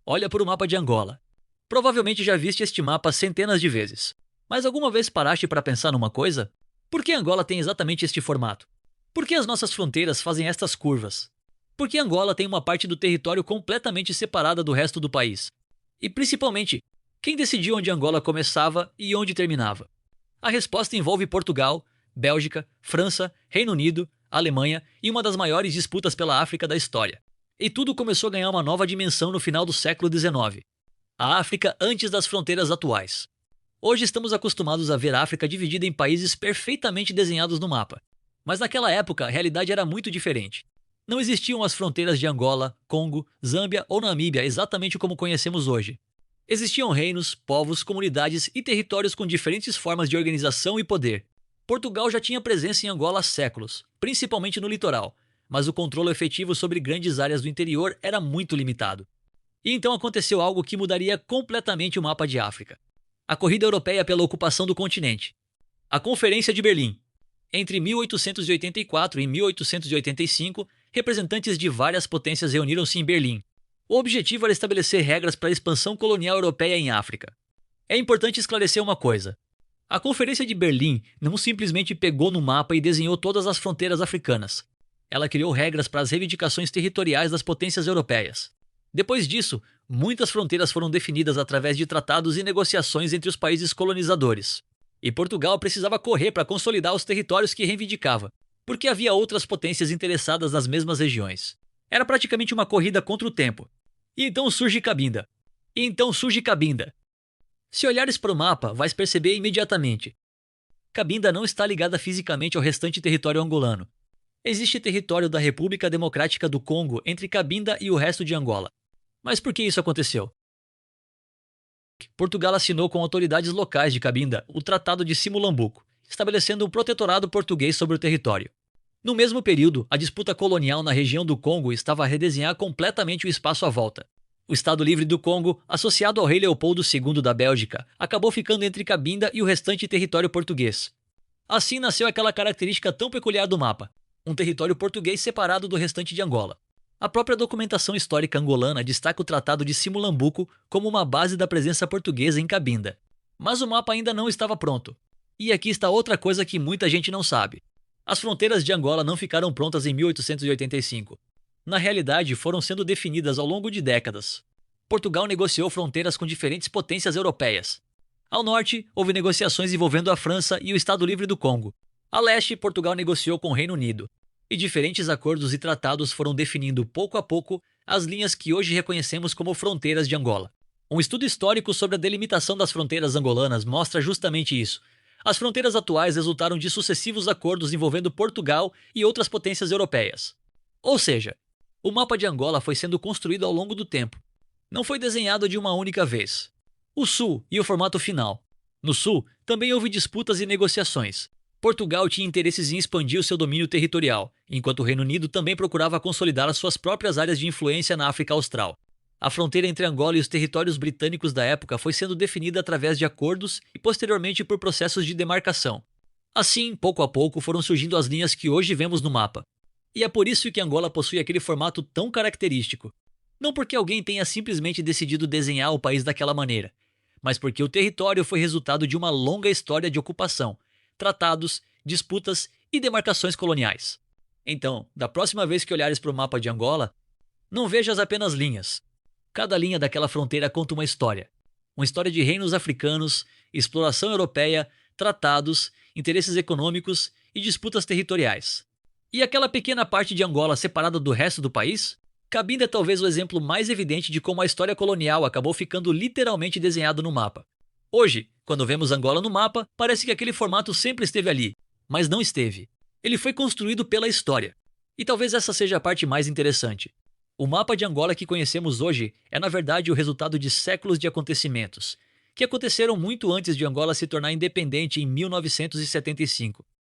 Olha para o mapa de Angola. Provavelmente já viste este mapa centenas de vezes. Mas alguma vez paraste para pensar numa coisa? Por que Angola tem exatamente este formato? Por que as nossas fronteiras fazem estas curvas? Por que Angola tem uma parte do território completamente separada do resto do país? E principalmente, quem decidiu onde Angola começava e onde terminava? A resposta envolve Portugal, Bélgica, França, Reino Unido, Alemanha e uma das maiores disputas pela África da história. E tudo começou a ganhar uma nova dimensão no final do século XIX. A África antes das fronteiras atuais. Hoje estamos acostumados a ver a África dividida em países perfeitamente desenhados no mapa. Mas naquela época a realidade era muito diferente. Não existiam as fronteiras de Angola, Congo, Zâmbia ou Namíbia exatamente como conhecemos hoje. Existiam reinos, povos, comunidades e territórios com diferentes formas de organização e poder. Portugal já tinha presença em Angola há séculos, principalmente no litoral, mas o controle efetivo sobre grandes áreas do interior era muito limitado. E então aconteceu algo que mudaria completamente o mapa de África. A corrida europeia pela ocupação do continente. A Conferência de Berlim. Entre 1884 e 1885, representantes de várias potências reuniram-se em Berlim. O objetivo era estabelecer regras para a expansão colonial europeia em África. É importante esclarecer uma coisa. A Conferência de Berlim não simplesmente pegou no mapa e desenhou todas as fronteiras africanas. Ela criou regras para as reivindicações territoriais das potências europeias. Depois disso, muitas fronteiras foram definidas através de tratados e negociações entre os países colonizadores. E Portugal precisava correr para consolidar os territórios que reivindicava, porque havia outras potências interessadas nas mesmas regiões. Era praticamente uma corrida contra o tempo. E então surge Cabinda. Se olhares para o mapa, vais perceber imediatamente. Cabinda não está ligada fisicamente ao restante território angolano. Existe território da República Democrática do Congo entre Cabinda e o resto de Angola. Mas por que isso aconteceu? Portugal assinou com autoridades locais de Cabinda o Tratado de Simulambuco, estabelecendo um protetorado português sobre o território. No mesmo período, a disputa colonial na região do Congo estava a redesenhar completamente o espaço à volta. O Estado Livre do Congo, associado ao rei Leopoldo II da Bélgica, acabou ficando entre Cabinda e o restante território português. Assim nasceu aquela característica tão peculiar do mapa, um território português separado do restante de Angola. A própria documentação histórica angolana destaca o Tratado de Simulambuco como uma base da presença portuguesa em Cabinda. Mas o mapa ainda não estava pronto. E aqui está outra coisa que muita gente não sabe. As fronteiras de Angola não ficaram prontas em 1885. Na realidade, foram sendo definidas ao longo de décadas. Portugal negociou fronteiras com diferentes potências europeias. Ao norte, houve negociações envolvendo a França e o Estado Livre do Congo. A leste, Portugal negociou com o Reino Unido. E diferentes acordos e tratados foram definindo pouco a pouco as linhas que hoje reconhecemos como fronteiras de Angola. Um estudo histórico sobre a delimitação das fronteiras angolanas mostra justamente isso. As fronteiras atuais resultaram de sucessivos acordos envolvendo Portugal e outras potências europeias. Ou seja, o mapa de Angola foi sendo construído ao longo do tempo. Não foi desenhado de uma única vez. O Sul e o formato final. No Sul, também houve disputas e negociações. Portugal tinha interesses em expandir o seu domínio territorial, enquanto o Reino Unido também procurava consolidar as suas próprias áreas de influência na África Austral. A fronteira entre Angola e os territórios britânicos da época foi sendo definida através de acordos e posteriormente por processos de demarcação. Assim, pouco a pouco, foram surgindo as linhas que hoje vemos no mapa. E é por isso que Angola possui aquele formato tão característico. Não porque alguém tenha simplesmente decidido desenhar o país daquela maneira, mas porque o território foi resultado de uma longa história de ocupação, tratados, disputas e demarcações coloniais. Então, da próxima vez que olhares para o mapa de Angola, não vejas apenas linhas. Cada linha daquela fronteira conta uma história. Uma história de reinos africanos, exploração europeia, tratados, interesses econômicos e disputas territoriais. E aquela pequena parte de Angola separada do resto do país? Cabinda é talvez o exemplo mais evidente de como a história colonial acabou ficando literalmente desenhada no mapa. Hoje, quando vemos Angola no mapa, parece que aquele formato sempre esteve ali, mas não esteve. Ele foi construído pela história. E talvez essa seja a parte mais interessante. O mapa de Angola que conhecemos hoje é na verdade o resultado de séculos de acontecimentos, que aconteceram muito antes de Angola se tornar independente em 1975.